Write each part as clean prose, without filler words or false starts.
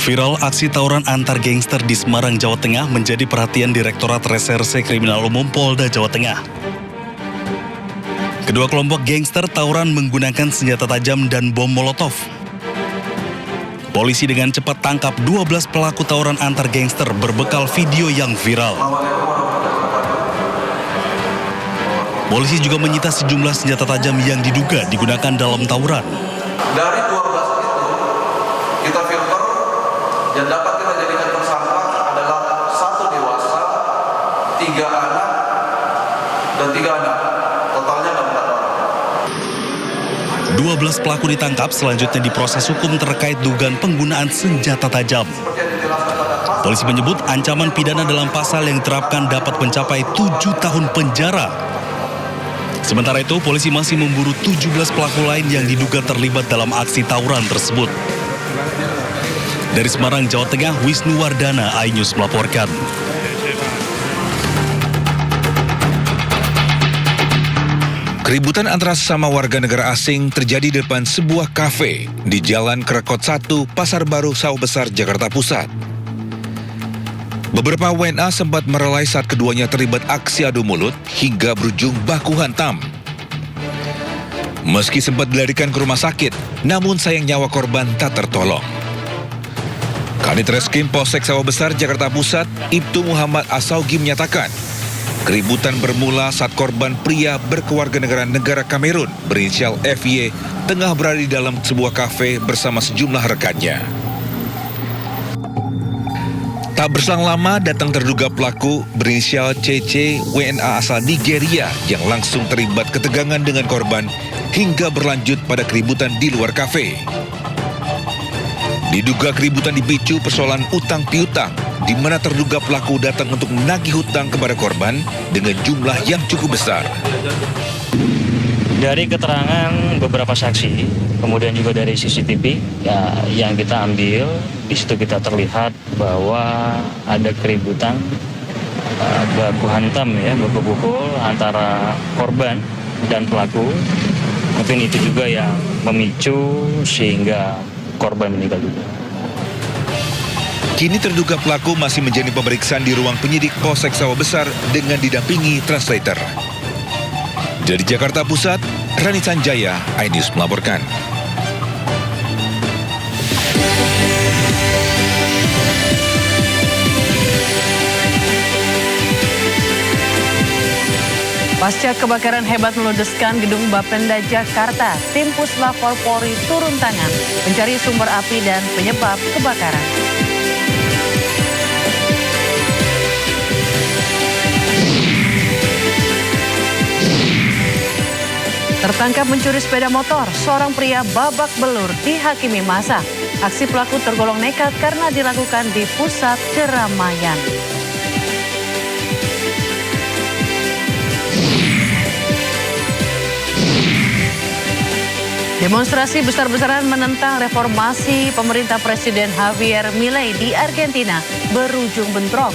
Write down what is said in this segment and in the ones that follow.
Viral aksi tawuran antar gangster di Semarang, Jawa Tengah menjadi perhatian Direktorat Reserse Kriminal Umum Polda Jawa Tengah. Kedua kelompok gangster tawuran menggunakan senjata tajam dan bom molotov. Polisi dengan cepat tangkap 12 pelaku tawuran antar gangster berbekal video yang viral. Polisi juga menyita sejumlah senjata tajam yang diduga digunakan dalam tawuran. Dari 12 itu, kita filter dan dapat kita jadikan tersangka adalah 1 dewasa, 3 anak, dan 3 anak. Totalnya 4 orang. 12 pelaku ditangkap, selanjutnya diproses hukum terkait dugaan penggunaan senjata tajam. Polisi menyebut ancaman pidana dalam pasal yang diterapkan dapat mencapai 7 tahun penjara. Sementara itu, polisi masih memburu 17 pelaku lain yang diduga terlibat dalam aksi tawuran tersebut. Dari Semarang, Jawa Tengah, Wisnu Wardana, iNews melaporkan. Keributan antara sesama warga negara asing terjadi di depan sebuah kafe di Jalan Krekot 1, Pasar Baru, Sawah Besar, Jakarta Pusat. Beberapa WNA sempat merelai saat keduanya terlibat aksi adu mulut hingga berujung baku hantam. Meski sempat dilarikan ke rumah sakit, namun sayang nyawa korban tak tertolong. Kanit Reskrim Polsek Sawah Besar, Jakarta Pusat, Ibtu Muhammad Asaugi menyatakan, keributan bermula saat korban pria berkewarganegaraan negara Kamerun berinisial FY tengah berada di dalam sebuah kafe bersama sejumlah rekannya. Tak berselang lama datang terduga pelaku berinisial CC WNA asal Nigeria yang langsung terlibat ketegangan dengan korban hingga berlanjut pada keributan di luar kafe. Diduga keributan dipicu persoalan utang piutang, di mana terduga pelaku datang untuk menagih hutang kepada korban dengan jumlah yang cukup besar. Dari keterangan beberapa saksi, kemudian juga dari CCTV ya, yang kita ambil, di situ kita terlihat bahwa ada keributan, baku hantam ya, baku pukul antara korban dan pelaku. Mungkin itu juga yang memicu sehingga korban meninggal dunia. Kini terduga pelaku masih menjalani pemeriksaan di ruang penyidik Polsek Sawah Besar dengan didampingi translator. Dari Jakarta Pusat, Rani Sanjaya, iNews melaporkan. Pasca kebakaran hebat meludeskan gedung Bapenda Jakarta, tim Puslapor Polri turun tangan mencari sumber api dan penyebab kebakaran. Tertangkap mencuri sepeda motor, seorang pria babak belur dihakimi massa. Aksi pelaku tergolong nekat karena dilakukan di pusat keramaian. Demonstrasi besar-besaran menentang reformasi pemerintah Presiden Javier Milei di Argentina berujung bentrok.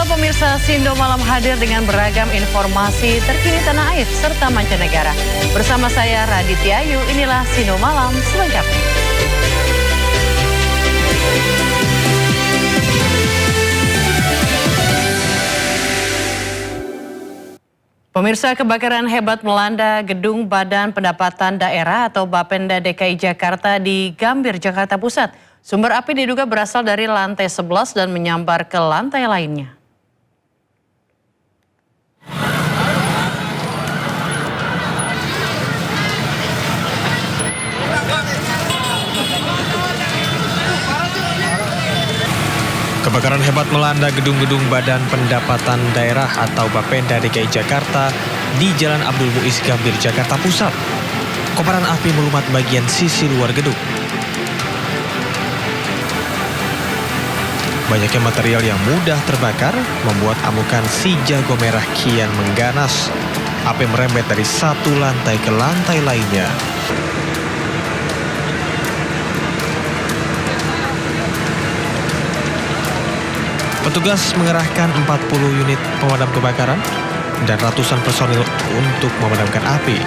Pemirsa, Sindo Malam hadir dengan beragam informasi terkini tanah air serta mancanegara. Bersama saya Raditya Ayu, inilah Sindo Malam selengkapnya. Pemirsa, kebakaran hebat melanda gedung Badan Pendapatan Daerah atau Bapenda DKI Jakarta di Gambir, Jakarta Pusat. Sumber api diduga berasal dari lantai 11 dan menyambar ke lantai lainnya. Kebakaran hebat melanda gedung-gedung Badan Pendapatan Daerah atau Bapenda DKI Jakarta di Jalan Abdul Muiz Gambir, Jakarta Pusat. Kobaran api melumat bagian sisi luar gedung. Banyaknya material yang mudah terbakar membuat amukan si jago merah kian mengganas. Api merembet dari satu lantai ke lantai lainnya. Petugas mengerahkan 40 unit pemadam kebakaran dan ratusan personil untuk memadamkan api.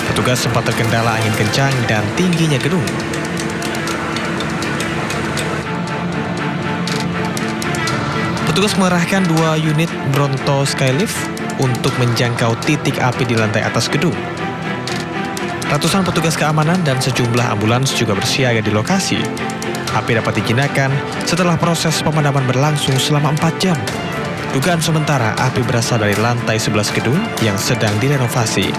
Petugas sempat terkendala angin kencang dan tingginya gedung. Petugas mengerahkan 2 unit Bronto Skylift untuk menjangkau titik api di lantai atas gedung. Ratusan petugas keamanan dan sejumlah ambulans juga bersiaga di lokasi. Api dapat dijinakan setelah proses pemadaman berlangsung selama 4 jam. Dugaan sementara api berasal dari lantai 11 gedung yang sedang direnovasi.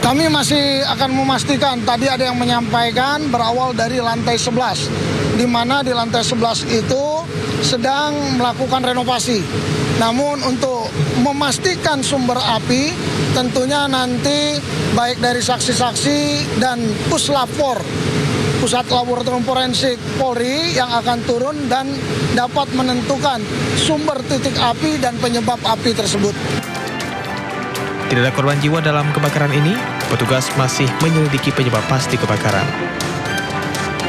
Kami masih akan memastikan, tadi ada yang menyampaikan berawal dari lantai 11, di mana di lantai 11 itu sedang melakukan renovasi. Namun untuk memastikan sumber api, tentunya nanti baik dari saksi-saksi dan Puslap-4, Pusat Laboratorium Forensik Polri yang akan turun dan dapat menentukan sumber titik api dan penyebab api tersebut. Tidak ada korban jiwa dalam kebakaran ini, petugas masih menyelidiki penyebab pasti kebakaran.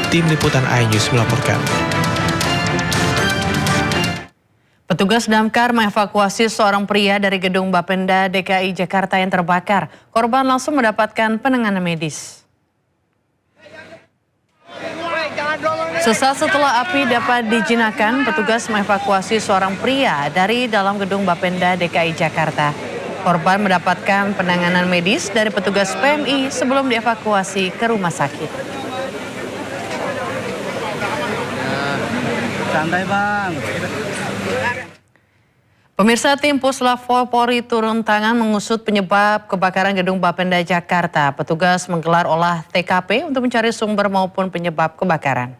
Tim Liputan iNews melaporkan. Petugas damkar mengevakuasi seorang pria dari gedung Bapenda DKI Jakarta yang terbakar. Korban langsung mendapatkan penanganan medis. Sesaat setelah api dapat dijinakan, petugas mengevakuasi seorang pria dari dalam gedung Bapenda DKI Jakarta. Korban mendapatkan penanganan medis dari petugas PMI sebelum dievakuasi ke rumah sakit. Santai bang. Pemirsa, tim Puslap-4 Polri turun tangan mengusut penyebab kebakaran gedung Bapenda Jakarta. Petugas menggelar olah TKP untuk mencari sumber maupun penyebab kebakaran.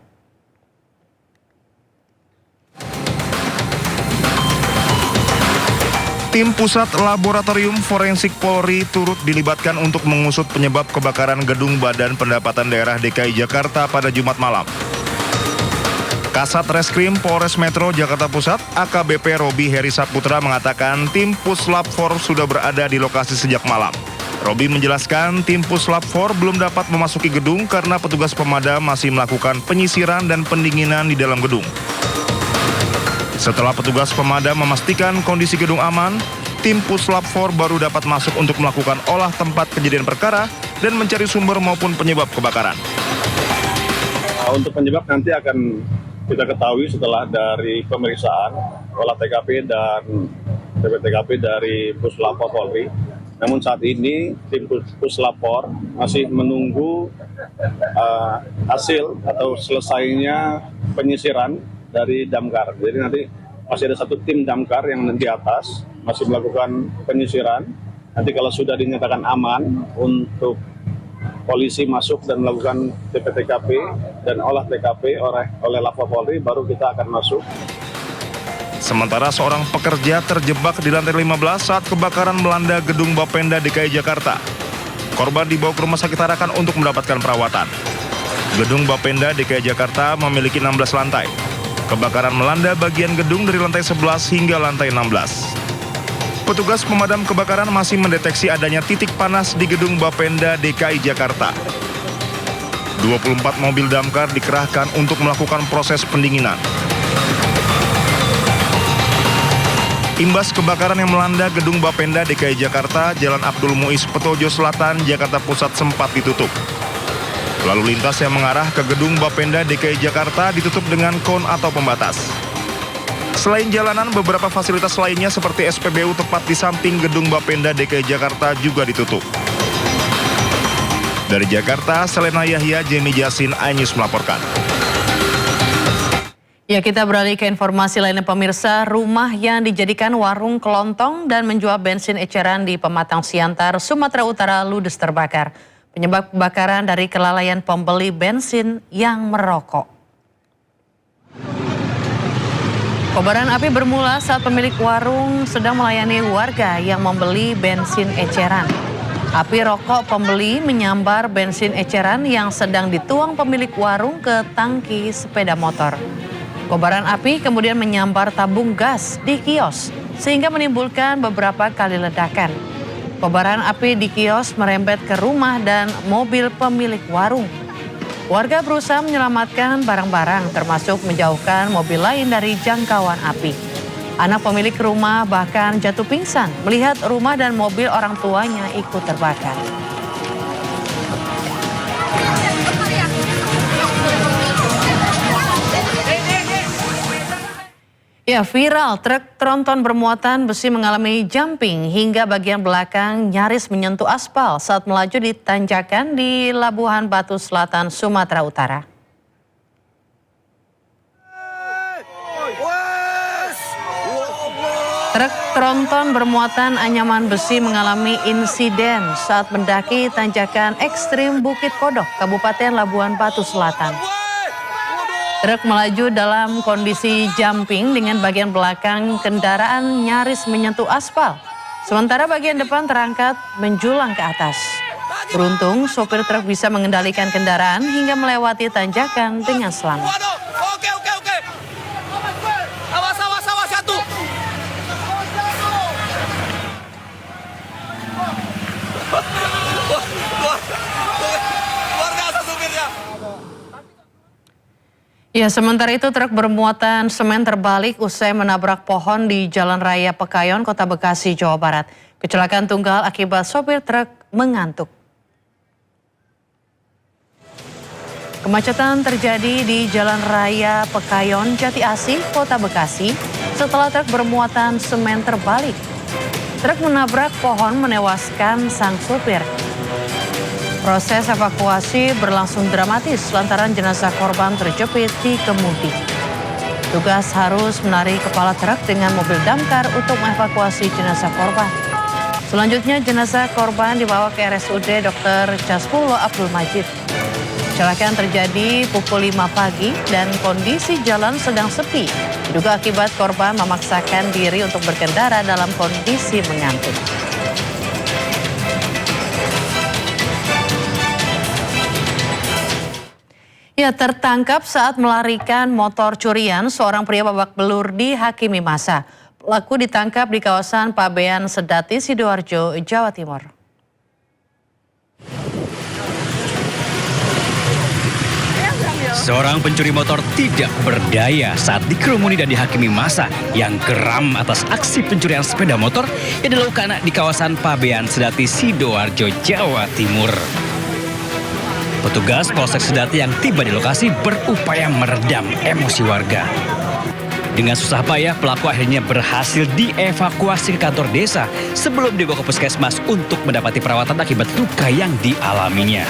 Tim Pusat Laboratorium Forensik Polri turut dilibatkan untuk mengusut penyebab kebakaran gedung Badan Pendapatan Daerah DKI Jakarta pada Jumat malam. Kasat Reskrim Polres Metro Jakarta Pusat, AKBP Robi Heri Saputra mengatakan tim Puslap-4 sudah berada di lokasi sejak malam. Robi menjelaskan tim Puslap-4 belum dapat memasuki gedung karena petugas pemadam masih melakukan penyisiran dan pendinginan di dalam gedung. Setelah petugas pemadam memastikan kondisi gedung aman, tim Puslap-4 baru dapat masuk untuk melakukan olah tempat kejadian perkara dan mencari sumber maupun penyebab kebakaran. Untuk penyebab nanti akan kita ketahui setelah dari pemeriksaan olah TKP dan PPTKP dari Puslap-4 Polri. Namun saat ini tim Puslap-4 masih menunggu hasil atau selesainya penyisiran dari damkar. Jadi nanti masih ada satu tim damkar yang di atas masih melakukan penyisiran. Nanti kalau sudah dinyatakan aman untuk polisi masuk dan melakukan PPTKP dan olah TKP oleh Lapa Polri, baru kita akan masuk. Sementara seorang pekerja terjebak di lantai 15 saat kebakaran melanda gedung Bapenda DKI Jakarta. Korban dibawa ke rumah sakit Tarakan untuk mendapatkan perawatan. Gedung Bapenda DKI Jakarta memiliki 16 lantai. Kebakaran melanda bagian gedung dari lantai 11 hingga lantai 16. Petugas pemadam kebakaran masih mendeteksi adanya titik panas di gedung Bapenda DKI Jakarta. 24 mobil damkar dikerahkan untuk melakukan proses pendinginan. Imbas kebakaran yang melanda gedung Bapenda DKI Jakarta, Jalan Abdul Muiz Petojo Selatan, Jakarta Pusat sempat ditutup. Lalu lintas yang mengarah ke gedung Bapenda DKI Jakarta ditutup dengan kon atau pembatas. Selain jalanan, beberapa fasilitas lainnya seperti SPBU tepat di samping gedung Bapenda DKI Jakarta juga ditutup. Dari Jakarta, Selena Yahya, Jemi Jasin, iNews melaporkan. Ya, kita beralih ke informasi lainnya pemirsa. Rumah yang dijadikan warung kelontong dan menjual bensin eceran di Pematang Siantar, Sumatera Utara ludes terbakar. Penyebab kebakaran dari kelalaian pembeli bensin yang merokok. Kobaran api bermula saat pemilik warung sedang melayani warga yang membeli bensin eceran. Api rokok pembeli menyambar bensin eceran yang sedang dituang pemilik warung ke tangki sepeda motor. Kobaran api kemudian menyambar tabung gas di kios sehingga menimbulkan beberapa kali ledakan. Kobaran api di kios merembet ke rumah dan mobil pemilik warung. Warga berusaha menyelamatkan barang-barang termasuk menjauhkan mobil lain dari jangkauan api. Anak pemilik rumah bahkan jatuh pingsan melihat rumah dan mobil orang tuanya ikut terbakar. Ya, viral truk tronton bermuatan besi mengalami jumping hingga bagian belakang nyaris menyentuh aspal saat melaju di tanjakan di Labuhan Batu Selatan, Sumatera Utara. Truk tronton bermuatan anyaman besi mengalami insiden saat mendaki tanjakan ekstrim Bukit Kodok, Kabupaten Labuhan Batu Selatan. Truk melaju dalam kondisi jumping dengan bagian belakang kendaraan nyaris menyentuh aspal. Sementara bagian depan terangkat menjulang ke atas. Beruntung sopir truk bisa mengendalikan kendaraan hingga melewati tanjakan dengan selamat. Oke. Awas satu. Luar biasa supirnya. Ya, sementara itu truk bermuatan semen terbalik usai menabrak pohon di Jalan Raya Pekayon, Kota Bekasi, Jawa Barat. Kecelakaan tunggal akibat sopir truk mengantuk. Kemacetan terjadi di Jalan Raya Pekayon, Jati Asih, Kota Bekasi setelah truk bermuatan semen terbalik. Truk menabrak pohon menewaskan sang sopir. Proses evakuasi berlangsung dramatis lantaran jenazah korban terjepit di kemudi. Tugas harus menarik kepala truk dengan mobil damkar untuk mengevakuasi jenazah korban. Selanjutnya jenazah korban dibawa ke RSUD Dr. Caspulo Abdul Majid. Kecelakaan terjadi pukul 5 pagi dan kondisi jalan sedang sepi. Diduga akibat korban memaksakan diri untuk berkendara dalam kondisi mengantuk. Ya, tertangkap saat melarikan motor curian, seorang pria babak belur dihakimi massa. Pelaku ditangkap di kawasan Pabean Sedati, Sidoarjo, Jawa Timur. Seorang pencuri motor tidak berdaya saat dikerumuni dan dihakimi massa yang geram atas aksi pencurian sepeda motor yang dilakukan di kawasan Pabean Sedati, Sidoarjo, Jawa Timur. Petugas Polsek Sedati yang tiba di lokasi berupaya meredam emosi warga. Dengan susah payah, pelaku akhirnya berhasil dievakuasi ke kantor desa sebelum dibawa ke puskesmas untuk mendapati perawatan akibat luka yang dialaminya.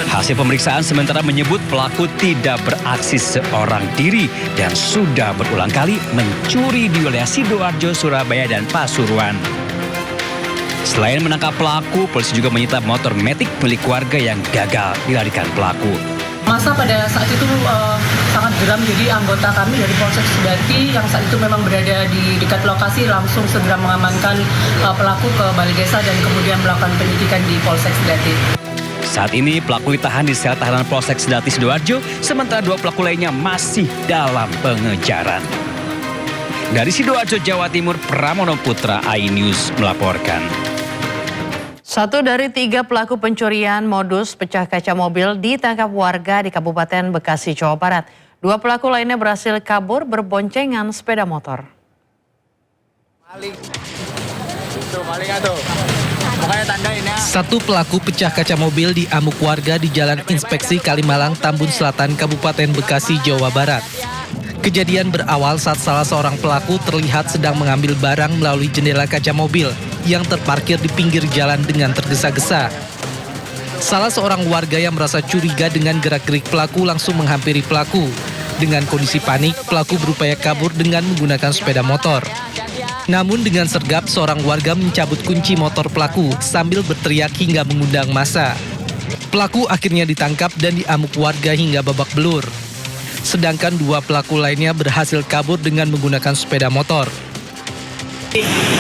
Hasil pemeriksaan sementara menyebut pelaku tidak beraksi seorang diri dan sudah berulang kali mencuri di wilayah Sidoarjo, Surabaya, dan Pasuruan. Selain menangkap pelaku, polisi juga menyita motor Matic milik warga yang gagal dilarikan pelaku. Masa pada saat itu sangat geram, jadi anggota kami dari Polsek Sedati yang saat itu memang berada di dekat lokasi langsung segera mengamankan pelaku ke balai desa dan kemudian melakukan penyidikan di Polsek Sedati. Saat ini pelaku ditahan di sel tahanan Polsek Sedati Sidoarjo, sementara 2 pelaku lainnya masih dalam pengejaran. Dari Sidoarjo, Jawa Timur, Pramono Putra, iNews melaporkan. 1 dari 3 pelaku pencurian modus pecah kaca mobil ditangkap warga di Kabupaten Bekasi, Jawa Barat. 2 pelaku lainnya berhasil kabur berboncengan sepeda motor. Satu pelaku pecah kaca mobil diamuk warga di Jalan Inspeksi Kalimalang, Tambun Selatan, Kabupaten Bekasi, Jawa Barat. Kejadian berawal saat salah seorang pelaku terlihat sedang mengambil barang melalui jendela kaca mobil yang terparkir di pinggir jalan dengan tergesa-gesa. Salah seorang warga yang merasa curiga dengan gerak-gerik pelaku langsung menghampiri pelaku. Dengan kondisi panik, pelaku berupaya kabur dengan menggunakan sepeda motor. Namun dengan sergap, seorang warga mencabut kunci motor pelaku sambil berteriak hingga mengundang massa. Pelaku akhirnya ditangkap dan diamuk warga hingga babak belur. Sedangkan 2 pelaku lainnya berhasil kabur dengan menggunakan sepeda motor.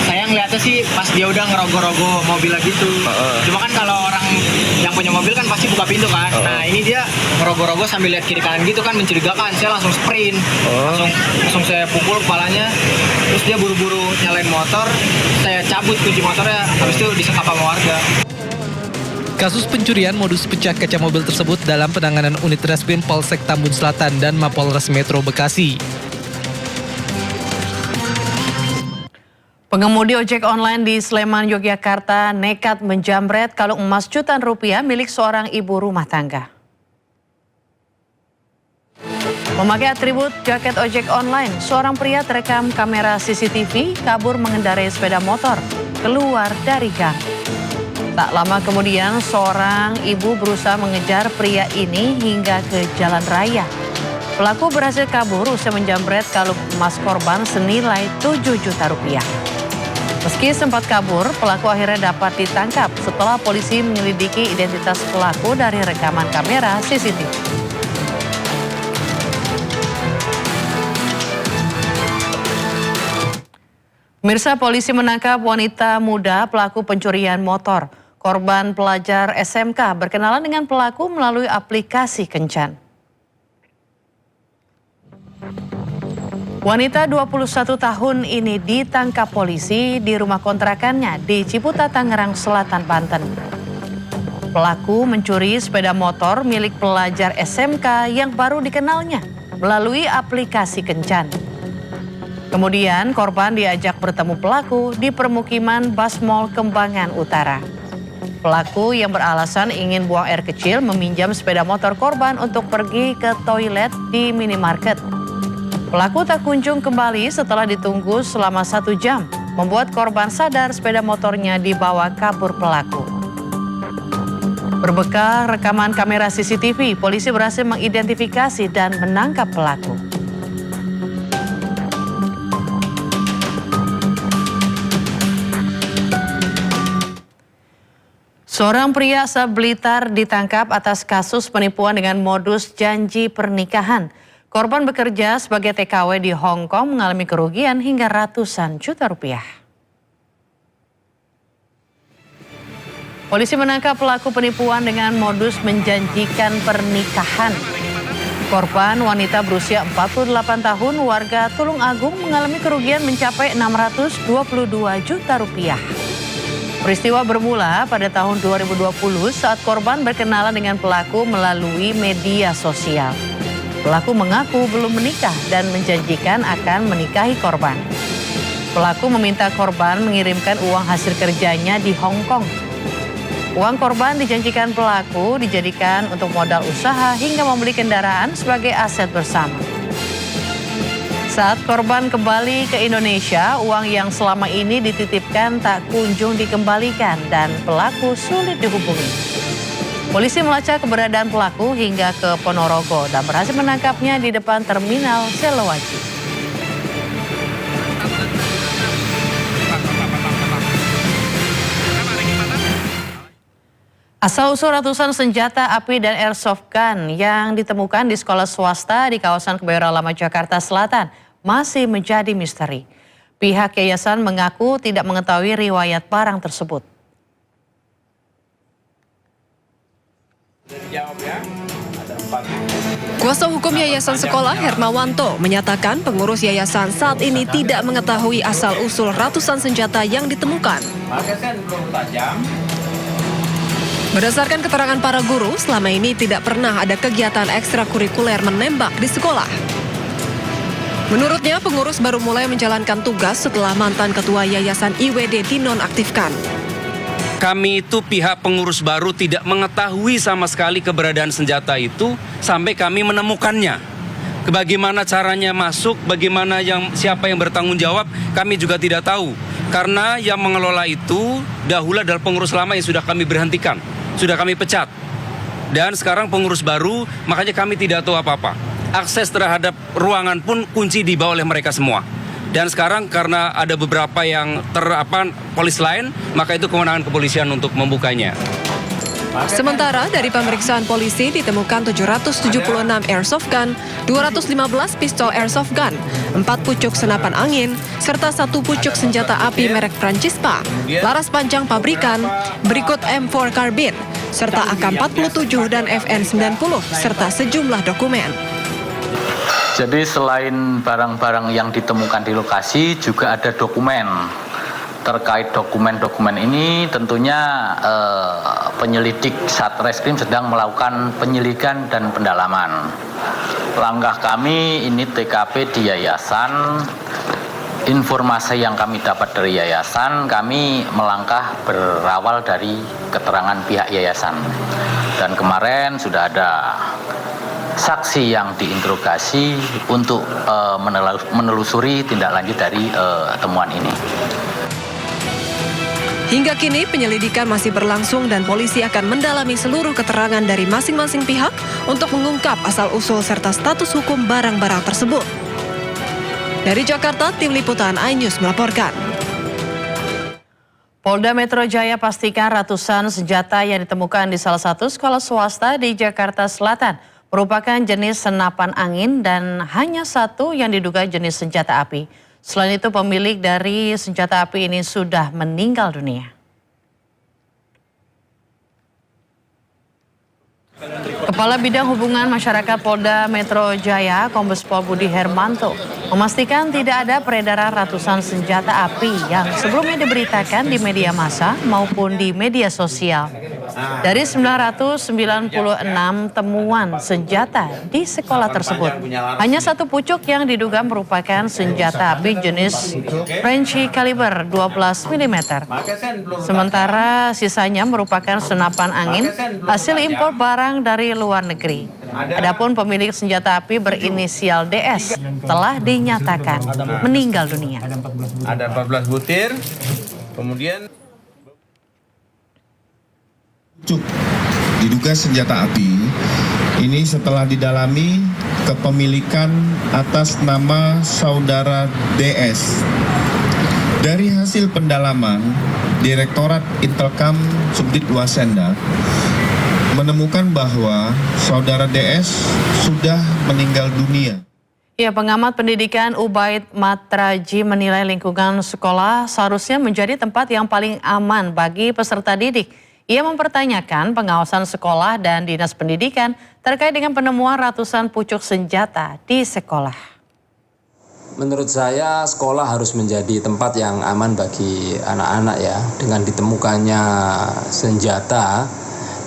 Saya ngeliatnya sih pas dia udah ngerogoh-rogoh mobilnya gitu. Cuma kan kalau orang yang punya mobil kan pasti buka pintu kan. Nah ini dia ngerogoh-rogoh sambil lihat kiri kanan gitu kan, mencurigakan. Saya langsung sprint, langsung saya pukul kepalanya. Terus dia buru-buru nyalain motor, saya cabut kunci motornya. Habis itu disekap sama warga. Kasus pencurian modus pecah kaca mobil tersebut dalam penanganan unit Reskrim Polsek Tambun Selatan dan Mapolres Metro Bekasi. Pengemudi ojek online di Sleman, Yogyakarta nekat menjamret kalung emas jutaan rupiah milik seorang ibu rumah tangga. Memakai atribut jaket ojek online, seorang pria terekam kamera CCTV kabur mengendarai sepeda motor keluar dari gang. Tak lama kemudian, seorang ibu berusaha mengejar pria ini hingga ke jalan raya. Pelaku berhasil kabur usai menjamret kalung emas korban senilai 7 juta rupiah. Meski sempat kabur, pelaku akhirnya dapat ditangkap setelah polisi menyelidiki identitas pelaku dari rekaman kamera CCTV. Pemirsa, polisi menangkap wanita muda pelaku pencurian motor. Korban pelajar SMK berkenalan dengan pelaku melalui aplikasi kencan. Wanita 21 tahun ini ditangkap polisi di rumah kontrakannya di Ciputat, Tangerang Selatan, Banten. Pelaku mencuri sepeda motor milik pelajar SMK yang baru dikenalnya melalui aplikasi kencan. Kemudian korban diajak bertemu pelaku di permukiman Basmol Kembangan Utara. Pelaku yang beralasan ingin buang air kecil meminjam sepeda motor korban untuk pergi ke toilet di minimarket. Pelaku tak kunjung kembali setelah ditunggu selama 1 jam, membuat korban sadar sepeda motornya dibawa kabur pelaku. Berbekal rekaman kamera CCTV, polisi berhasil mengidentifikasi dan menangkap pelaku. Seorang pria asal Blitar ditangkap atas kasus penipuan dengan modus janji pernikahan. Korban bekerja sebagai TKW di Hong Kong mengalami kerugian hingga ratusan juta rupiah. Polisi menangkap pelaku penipuan dengan modus menjanjikan pernikahan. Korban wanita berusia 48 tahun warga Tulung Agung mengalami kerugian mencapai 622 juta rupiah. Peristiwa bermula pada tahun 2020 saat korban berkenalan dengan pelaku melalui media sosial. Pelaku mengaku belum menikah dan menjanjikan akan menikahi korban. Pelaku meminta korban mengirimkan uang hasil kerjanya di Hong Kong. Uang korban dijanjikan pelaku dijadikan untuk modal usaha hingga membeli kendaraan sebagai aset bersama. Saat korban kembali ke Indonesia, uang yang selama ini dititipkan tak kunjung dikembalikan dan pelaku sulit dihubungi. Polisi melacak keberadaan pelaku hingga ke Ponorogo dan berhasil menangkapnya di depan terminal Selowaji. Asal-usul ratusan senjata api dan airsoft gun yang ditemukan di sekolah swasta di kawasan Kebayoran Lama, Jakarta Selatan masih menjadi misteri. Pihak yayasan mengaku tidak mengetahui riwayat barang tersebut. Kuasa hukum Yayasan Sekolah Hermawanto menyatakan pengurus yayasan saat ini tidak mengetahui asal-usul ratusan senjata yang ditemukan. Berdasarkan keterangan para guru, selama ini tidak pernah ada kegiatan ekstrakurikuler menembak di sekolah. Menurutnya, pengurus baru mulai menjalankan tugas setelah mantan ketua Yayasan IWD dinonaktifkan. Kami itu pihak pengurus baru tidak mengetahui sama sekali keberadaan senjata itu sampai kami menemukannya. Bagaimana caranya masuk, bagaimana siapa yang bertanggung jawab, kami juga tidak tahu. Karena yang mengelola itu dahulu adalah pengurus lama yang sudah kami berhentikan, sudah kami pecat. Dan sekarang pengurus baru, makanya kami tidak tahu apa-apa. Akses terhadap ruangan pun kunci dibawa oleh mereka semua. Dan sekarang karena ada beberapa yang polis lain, maka itu kewenangan kepolisian untuk membukanya. Sementara dari pemeriksaan polisi ditemukan 776 airsoft gun, 215 pistol airsoft gun, 4 pucuk senapan angin, serta 1 pucuk senjata api merek Francispa, laras panjang pabrikan, berikut M4 carbine, serta AK-47 dan FN-90, serta sejumlah dokumen. Jadi selain barang-barang yang ditemukan di lokasi juga ada dokumen Terkait dokumen-dokumen ini tentunya penyelidik Satreskrim sedang melakukan penyelidikan dan pendalaman. Langkah kami ini TKP di yayasan, informasi yang kami dapat dari yayasan, kami melangkah berawal dari keterangan pihak yayasan. Dan kemarin sudah ada saksi yang diinterogasi untuk menelusuri tindak lanjut dari temuan ini. Hingga kini penyelidikan masih berlangsung dan polisi akan mendalami seluruh keterangan dari masing-masing pihak untuk mengungkap asal-usul serta status hukum barang-barang tersebut. Dari Jakarta, Tim Liputan iNews melaporkan. Polda Metro Jaya pastikan ratusan senjata yang ditemukan di salah satu sekolah swasta di Jakarta Selatan merupakan jenis senapan angin dan hanya satu yang diduga jenis senjata api. Selain itu, pemilik dari senjata api ini sudah meninggal dunia. Kepala Bidang Hubungan Masyarakat Polda Metro Jaya, Kombes Pol Budi Hermanto, memastikan tidak ada peredaran ratusan senjata api yang sebelumnya diberitakan di media massa maupun di media sosial. Dari 996 temuan senjata di sekolah tersebut, hanya satu pucuk yang diduga merupakan senjata api jenis French kaliber 12 mm. Sementara sisanya merupakan senapan angin hasil impor barang dari luar negeri. Adapun pemilik senjata api berinisial DS telah dinyatakan meninggal dunia. Ada 14 butir, kemudian diduga senjata api ini setelah didalami kepemilikan atas nama saudara DS. Dari hasil pendalaman, Direktorat Intelkam Subdit Wasenda menemukan bahwa saudara DS sudah meninggal dunia. Ya, pengamat pendidikan Ubaid Matraji menilai lingkungan sekolah seharusnya menjadi tempat yang paling aman bagi peserta didik. Ia mempertanyakan pengawasan sekolah dan dinas pendidikan terkait dengan penemuan ratusan pucuk senjata di sekolah. Menurut saya sekolah harus menjadi tempat yang aman bagi anak-anak ya. Dengan ditemukannya senjata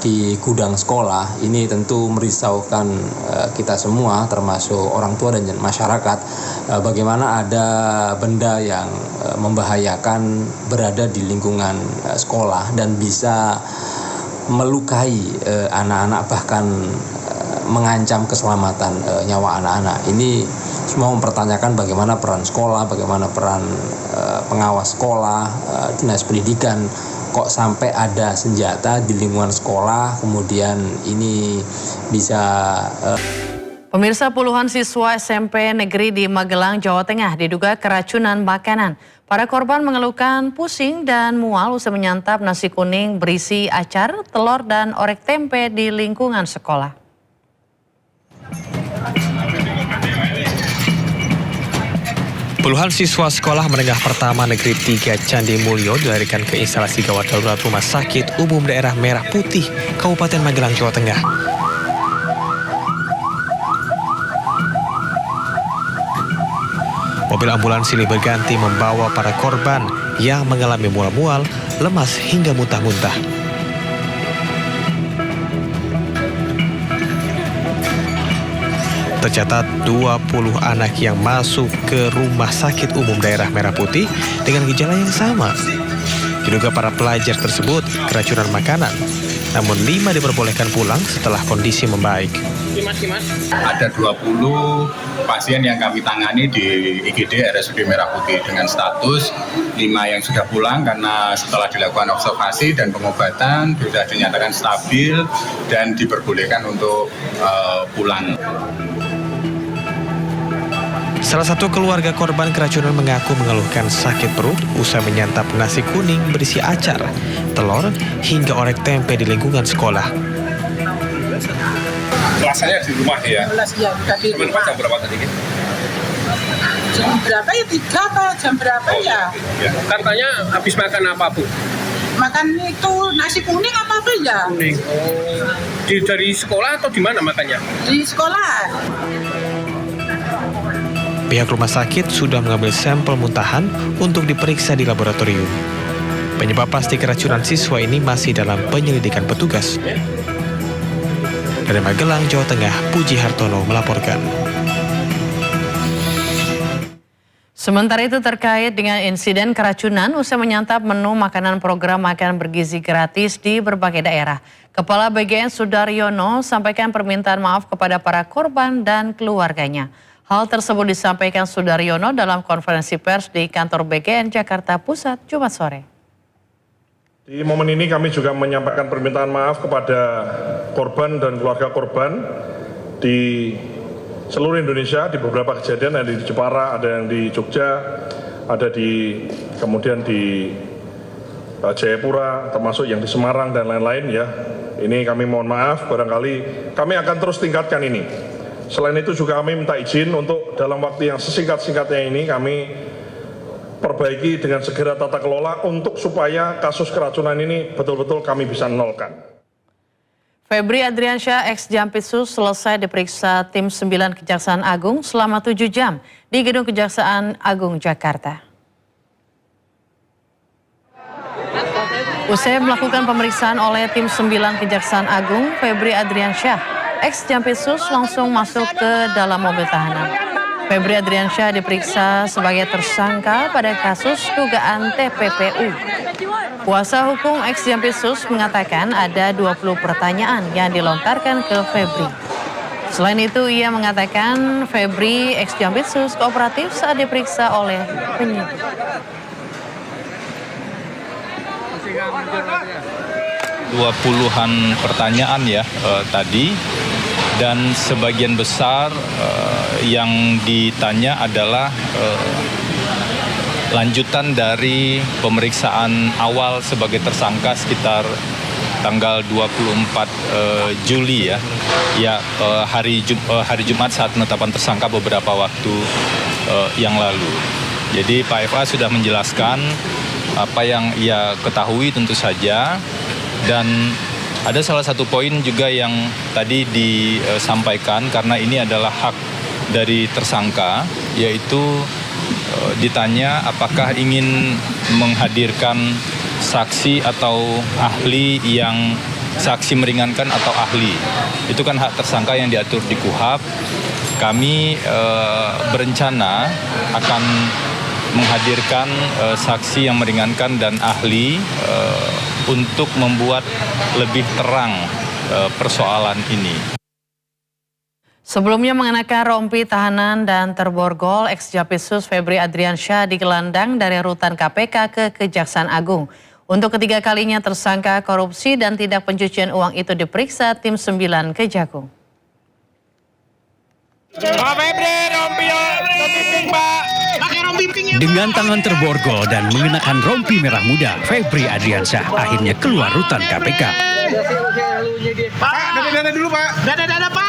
di gudang sekolah ini tentu merisaukan kita semua termasuk orang tua dan masyarakat. Bagaimana ada benda yang membahayakan berada di lingkungan sekolah dan bisa melukai anak-anak bahkan mengancam keselamatan nyawa anak-anak. Ini semua mempertanyakan bagaimana peran sekolah, bagaimana peran pengawas sekolah, dinas pendidikan. Kok sampai ada senjata di lingkungan sekolah, kemudian ini bisa... Pemirsa, puluhan siswa SMP negeri di Magelang, Jawa Tengah diduga keracunan makanan. Para korban mengeluhkan pusing dan mual usai menyantap nasi kuning berisi acar, telur, dan orek tempe di lingkungan sekolah. Puluhan siswa sekolah menengah pertama Negeri 3 Candi Mulyo dilarikan ke instalasi gawat darurat Rumah Sakit Umum Daerah Merah Putih, Kabupaten Magelang, Jawa Tengah. Mobil ambulans silih berganti membawa para korban yang mengalami mual-mual, lemas hingga muntah-muntah. Tercatat 20 anak yang masuk ke Rumah Sakit Umum Daerah Merah Putih dengan gejala yang sama. Diduga para pelajar tersebut keracunan makanan, namun 5 diperbolehkan pulang setelah kondisi membaik. Ada 20 pasien yang kami tangani di IGD RSUD Merah Putih dengan status 5 yang sudah pulang karena setelah dilakukan observasi dan pengobatan sudah dinyatakan stabil dan diperbolehkan untuk pulang. Salah satu keluarga korban keracunan mengaku mengeluhkan sakit perut usai menyantap nasi kuning berisi acar, telur, hingga orek tempe di lingkungan sekolah. Kelasnya di rumah ya? Kelas ya, tadi di rumah. Jam berapa tadi? Jam berapa ya? 3 atau jam berapa ya? Katanya habis makan apa, Bu? Makan itu nasi kuning apa ya? Kuning. Dari sekolah atau di mana makannya? Di sekolah. Pihak rumah sakit sudah mengambil sampel muntahan untuk diperiksa di laboratorium. Penyebab pasti keracunan siswa ini masih dalam penyelidikan petugas. Dari Magelang, Jawa Tengah, Puji Hartono melaporkan. Sementara itu terkait dengan insiden keracunan usai menyantap menu makanan program makan bergizi gratis di berbagai daerah, Kepala BGN Sudaryono sampaikan permintaan maaf kepada para korban dan keluarganya. Hal tersebut disampaikan Sudaryono dalam konferensi pers di kantor BGN Jakarta Pusat Jumat sore. Di momen ini kami juga menyampaikan permintaan maaf kepada korban dan keluarga korban di seluruh Indonesia, di beberapa kejadian, ada di Jepara, ada yang di Jogja, ada kemudian di Jayapura, termasuk yang di Semarang dan lain-lain ya. Ini kami mohon maaf, barangkali kami akan terus tingkatkan ini. Selain itu juga kami minta izin untuk dalam waktu yang sesingkat-singkatnya ini kami perbaiki dengan segera tata kelola untuk supaya kasus keracunan ini betul-betul kami bisa nolkan. Febri Adriansyah ex-Jampitsus selesai diperiksa tim 9 Kejaksaan Agung selama 7 jam di Gedung Kejaksaan Agung Jakarta. Usai melakukan pemeriksaan oleh tim 9 Kejaksaan Agung, Febri Adriansyah ex-Jampitsus langsung masuk ke dalam mobil tahanan. Febri Adriansyah diperiksa sebagai tersangka pada kasus dugaan TPPU. Kuasa hukum ex-Jampitsus mengatakan ada 20 pertanyaan yang dilontarkan ke Febri. Selain itu, ia mengatakan Febri ex-Jampitsus kooperatif saat diperiksa oleh penyidik. 20-an pertanyaan ya tadi, dan sebagian besar yang ditanya adalah lanjutan dari pemeriksaan awal sebagai tersangka sekitar tanggal 24 Juli ya. Ya, hari Jumat saat penetapan tersangka beberapa waktu yang lalu. Jadi Pak FA sudah menjelaskan apa yang ia ketahui tentu saja, dan ada salah satu poin juga yang tadi disampaikan karena ini adalah hak dari tersangka, yaitu ditanya apakah ingin menghadirkan saksi atau ahli yang saksi meringankan atau ahli. Itu kan hak tersangka yang diatur di KUHP. Kami berencana akan menghadirkan saksi yang meringankan dan ahli untuk membuat lebih terang persoalan ini. Sebelumnya mengenakan rompi tahanan dan terborgol, ex-Jampitsus Febri Adriansyah digelandang dari rutan KPK ke Kejaksaan Agung. Untuk ketiga kalinya tersangka korupsi dan tindak pencucian uang itu diperiksa tim 9 Kejagung. Pak Febri, rompi pink, Pak. Pakai rompi pink ya, Pak. Dengan tangan terborgol dan mengenakan rompi merah muda, Febri Adriansyah akhirnya keluar rutan KPK. Pak, dada dulu, Pak. Dada, Pak.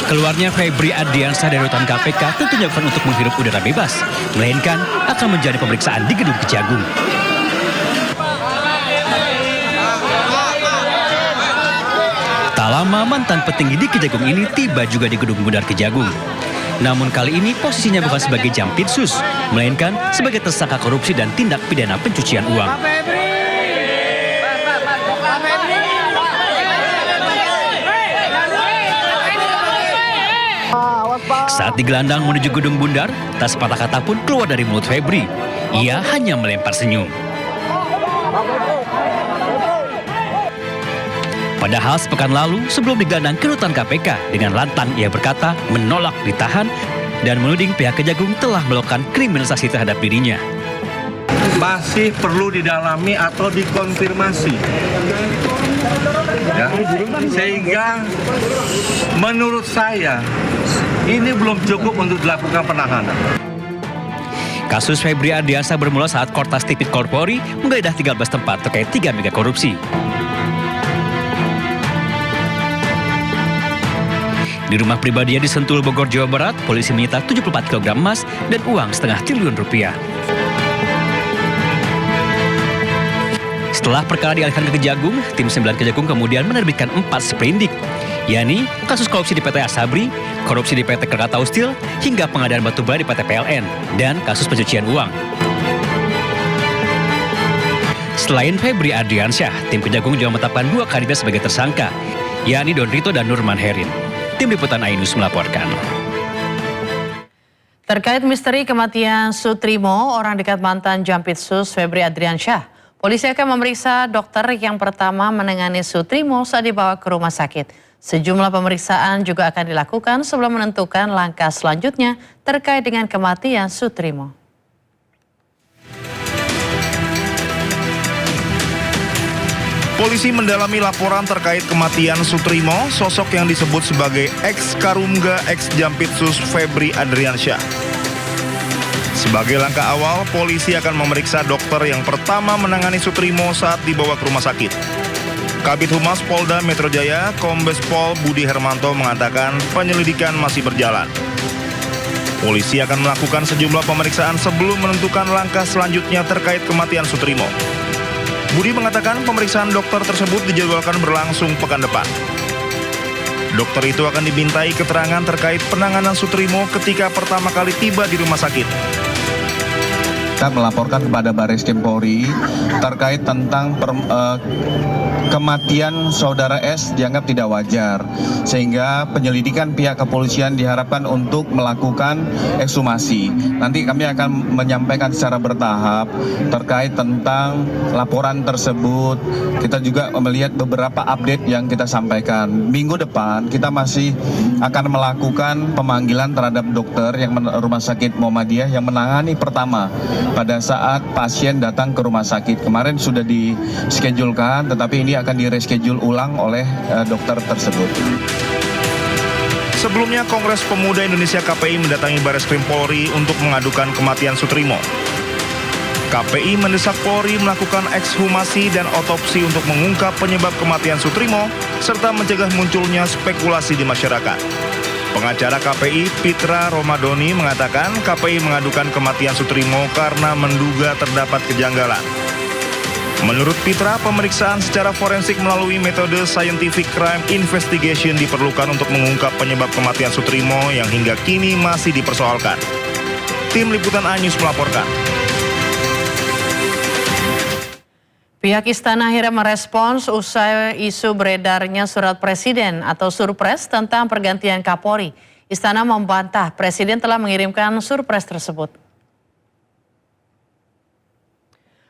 Keluarnya Febri Adriansyah dari rutan KPK tentunya bukan untuk menghirup udara bebas, melainkan akan menjadi pemeriksaan di Gedung Kejagung. Tak lama mantan petinggi di Kejagung ini tiba juga di Gedung Bundar Kejagung. Namun kali ini posisinya bukan sebagai Jampitsus, melainkan sebagai tersangka korupsi dan tindak pidana pencucian uang. Saat digelandang menuju Gedung Bundar, tak sepatah kata pun keluar dari mulut Febri. Ia hanya melempar senyum. Padahal sepekan lalu sebelum digelandang ke rutan KPK, dengan lantang ia berkata menolak ditahan dan menuding pihak Kejagung telah melakukan kriminalisasi terhadap dirinya. Masih perlu didalami atau dikonfirmasi. Ya, sehingga menurut saya ini belum cukup untuk dilakukan penahanan. Kasus Febri Adriansyah bermula saat Kortas Tipit Korpori menggeledah 13 tempat terkait 3 mega korupsi. Di rumah pribadinya di Sentul, Bogor, Jawa Barat, polisi menyita 74 kg emas dan uang setengah triliun rupiah. Setelah perkara dialihkan ke Kejagung, tim 9 Kejagung kemudian menerbitkan 4 sprindik, yakni kasus korupsi di PT Asabri, korupsi di PT Krakatau Steel, hingga pengadaan batubara di PT PLN, dan kasus pencucian uang. Selain Febri Adriansyah, tim Kejagung juga menetapkan 2 kandidat sebagai tersangka, yakni Don Rito dan Nurman Herin. Tim Liputan Ainus melaporkan. Terkait misteri kematian Sutrimo, orang dekat mantan Jampitsus Febri Adriansyah, polisi akan memeriksa dokter yang pertama menangani Sutrimo saat dibawa ke rumah sakit. Sejumlah pemeriksaan juga akan dilakukan sebelum menentukan langkah selanjutnya terkait dengan kematian Sutrimo. Polisi mendalami laporan terkait kematian Sutrimo, sosok yang disebut sebagai ex-Karumga ex-Jampitsus Febri Adriansyah. Sebagai langkah awal, polisi akan memeriksa dokter yang pertama menangani Sutrimo saat dibawa ke rumah sakit. Kabid Humas Polda Metro Jaya, Kombes Pol Budi Hermanto mengatakan penyelidikan masih berjalan. Polisi akan melakukan sejumlah pemeriksaan sebelum menentukan langkah selanjutnya terkait kematian Sutrimo. Budi mengatakan pemeriksaan dokter tersebut dijadwalkan berlangsung pekan depan. Dokter itu akan dimintai keterangan terkait penanganan Sutrimo ketika pertama kali tiba di rumah sakit. Kita melaporkan kepada Barreskrim Polri terkait tentang kematian saudara S dianggap tidak wajar, sehingga penyelidikan pihak kepolisian diharapkan untuk melakukan ekshumasi. Nanti kami akan menyampaikan secara bertahap terkait tentang laporan tersebut. Kita juga melihat beberapa update yang kita sampaikan. Minggu depan kita masih akan melakukan pemanggilan terhadap dokter yang rumah sakit Muhammadiyah yang menangani pertama pada saat pasien datang ke rumah sakit. Kemarin sudah dischedulkan, tetapi ini akan direschedule ulang oleh dokter tersebut. Sebelumnya, Kongres Pemuda Indonesia KPI mendatangi Barreskrim Polri untuk mengadukan kematian Sutrimo. KPI mendesak Polri melakukan ekshumasi dan otopsi untuk mengungkap penyebab kematian Sutrimo serta mencegah munculnya spekulasi di masyarakat. Pengacara KPI Pitra Romadoni mengatakan KPI mengadukan kematian Sutrimo karena menduga terdapat kejanggalan. Menurut Pitra, pemeriksaan secara forensik melalui metode scientific crime investigation diperlukan untuk mengungkap penyebab kematian Sutrimo yang hingga kini masih dipersoalkan. Tim Liputan Ainus melaporkan. Pihak Istana akhirnya merespons usai isu beredarnya surat Presiden atau Surpres tentang pergantian Kapolri. Istana membantah Presiden telah mengirimkan Surpres tersebut.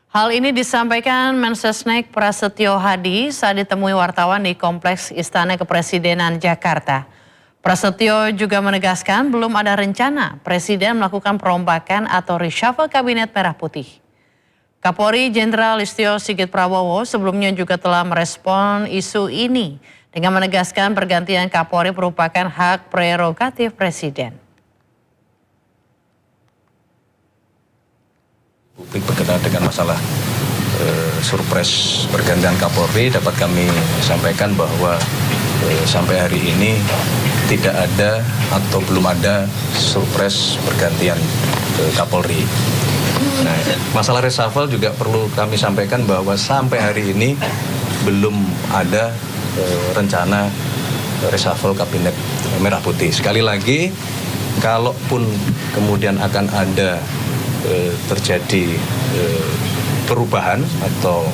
Hal ini disampaikan Mensesnek Prasetyo Hadi saat ditemui wartawan di Kompleks Istana Kepresidenan Jakarta. Prasetyo juga menegaskan belum ada rencana Presiden melakukan perombakan atau reshuffle Kabinet Merah Putih. Kapolri Jenderal Listio Sigit Prabowo sebelumnya juga telah merespon isu ini dengan menegaskan pergantian Kapolri merupakan hak prerogatif Presiden. Publik berkenaan dengan masalah surpres pergantian Kapolri, dapat kami sampaikan bahwa sampai hari ini tidak ada atau belum ada surpres pergantian Kapolri. Nah, masalah reshuffle juga perlu kami sampaikan bahwa sampai hari ini belum ada rencana reshuffle Kabinet Merah Putih. Sekali lagi, kalaupun kemudian akan ada terjadi perubahan atau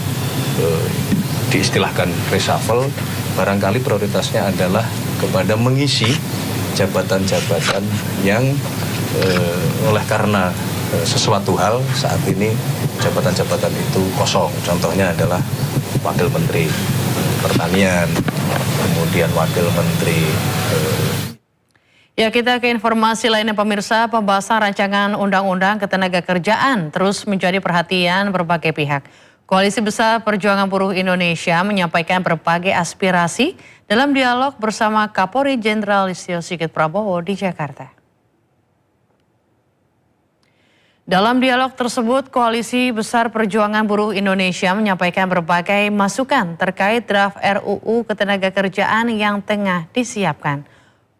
diistilahkan reshuffle, barangkali prioritasnya adalah kepada mengisi jabatan-jabatan yang oleh karena sesuatu hal saat ini jabatan-jabatan itu kosong. Contohnya adalah Wakil Menteri Pertanian, kemudian Wakil Menteri. Ya, kita ke informasi lainnya pemirsa. Pembahasan rancangan Undang-Undang Ketenagakerjaan terus menjadi perhatian berbagai pihak. Koalisi Besar Perjuangan Buruh Indonesia menyampaikan berbagai aspirasi dalam dialog bersama Kapolri Jenderal Listio Sigit Prabowo di Jakarta. Dalam dialog tersebut, Koalisi Besar Perjuangan Buruh Indonesia menyampaikan berbagai masukan terkait draft RUU Ketenagakerjaan yang tengah disiapkan.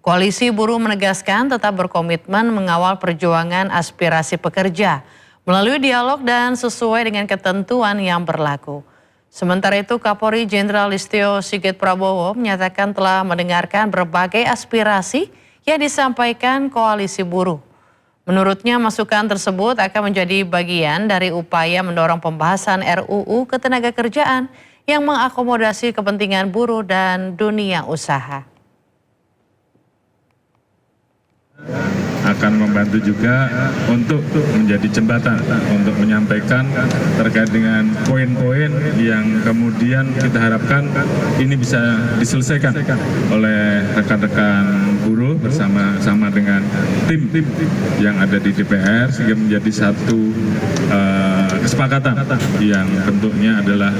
Koalisi Buruh menegaskan tetap berkomitmen mengawal perjuangan aspirasi pekerja melalui dialog dan sesuai dengan ketentuan yang berlaku. Sementara itu, Kapolri Jenderal Listio Sigit Prabowo menyatakan telah mendengarkan berbagai aspirasi yang disampaikan koalisi buruh. Menurutnya masukan tersebut akan menjadi bagian dari upaya mendorong pembahasan RUU Ketenagakerjaan yang mengakomodasi kepentingan buruh dan dunia usaha. Akan membantu juga untuk menjadi jembatan untuk menyampaikan terkait dengan poin-poin yang kemudian kita harapkan ini bisa diselesaikan oleh rekan-rekan buruh bersama-sama dengan tim yang ada di DPR sehingga menjadi satu kesepakatan yang bentuknya adalah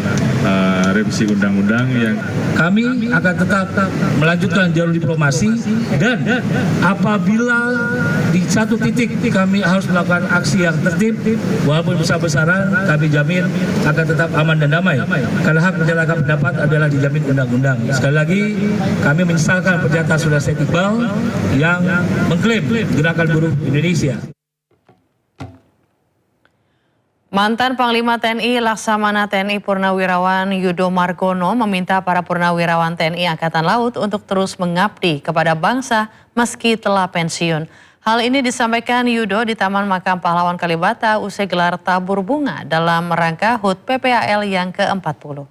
revisi undang-undang yang kami akan tetap melanjutkan jalur diplomasi dan apabila di satu titik kami harus melakukan aksi yang tertib walaupun besar-besaran, kami jamin akan tetap aman dan damai karena hak menyatakan pendapat adalah dijamin undang-undang. Sekali lagi kami menyesalkan pernyataan Saudara Said Iqbal yang mengklaim gerakan buruh Indonesia. Mantan Panglima TNI Laksamana TNI Purnawirawan Yudo Margono meminta para purnawirawan TNI Angkatan Laut untuk terus mengabdi kepada bangsa meski telah pensiun. Hal ini disampaikan Yudo di Taman Makam Pahlawan Kalibata usai gelar tabur bunga dalam rangka HUT PPAL yang ke-40.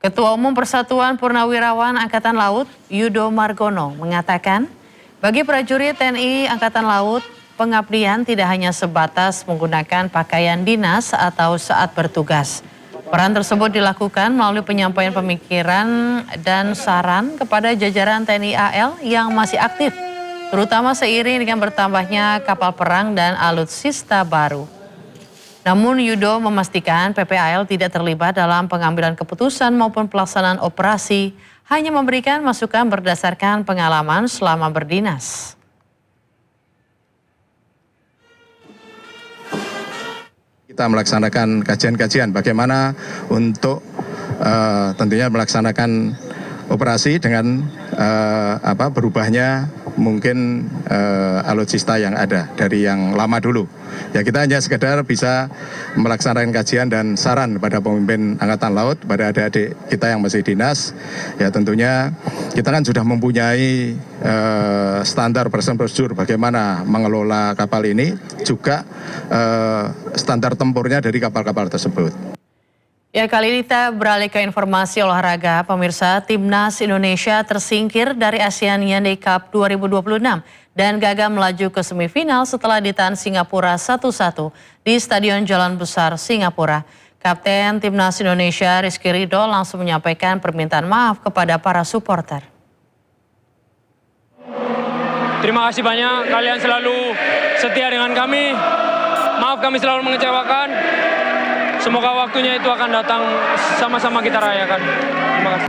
Ketua Umum Persatuan Purnawirawan Angkatan Laut Yudo Margono mengatakan, bagi prajurit TNI Angkatan Laut, pengabdian tidak hanya sebatas menggunakan pakaian dinas atau saat bertugas. Peran tersebut dilakukan melalui penyampaian pemikiran dan saran kepada jajaran TNI AL yang masih aktif, terutama seiring dengan bertambahnya kapal perang dan alutsista baru. Namun Yudo memastikan PPAL tidak terlibat dalam pengambilan keputusan maupun pelaksanaan operasi, hanya memberikan masukan berdasarkan pengalaman selama berdinas. Kita melaksanakan kajian-kajian bagaimana untuk tentunya melaksanakan operasi dengan berubahnya mungkin alutsista yang ada dari yang lama dulu. Ya kita hanya sekedar bisa melaksanakan kajian dan saran pada pemimpin Angkatan Laut, pada adik-adik kita yang masih dinas. Ya tentunya kita kan sudah mempunyai standar prosedur bagaimana mengelola kapal ini, juga standar tempurnya dari kapal-kapal tersebut. Ya, kali ini kita beralih ke informasi olahraga. Pemirsa, Timnas Indonesia tersingkir dari ASEAN Hyundai Cup 2026 dan gagal melaju ke semifinal setelah ditahan Singapura 1-1 di Stadion Jalan Besar, Singapura. Kapten Timnas Indonesia Rizky Ridho langsung menyampaikan permintaan maaf kepada para supporter. Terima kasih banyak, kalian selalu setia dengan kami. Maaf kami selalu mengecewakan. Semoga waktunya itu akan datang, sama-sama kita rayakan. Terima kasih.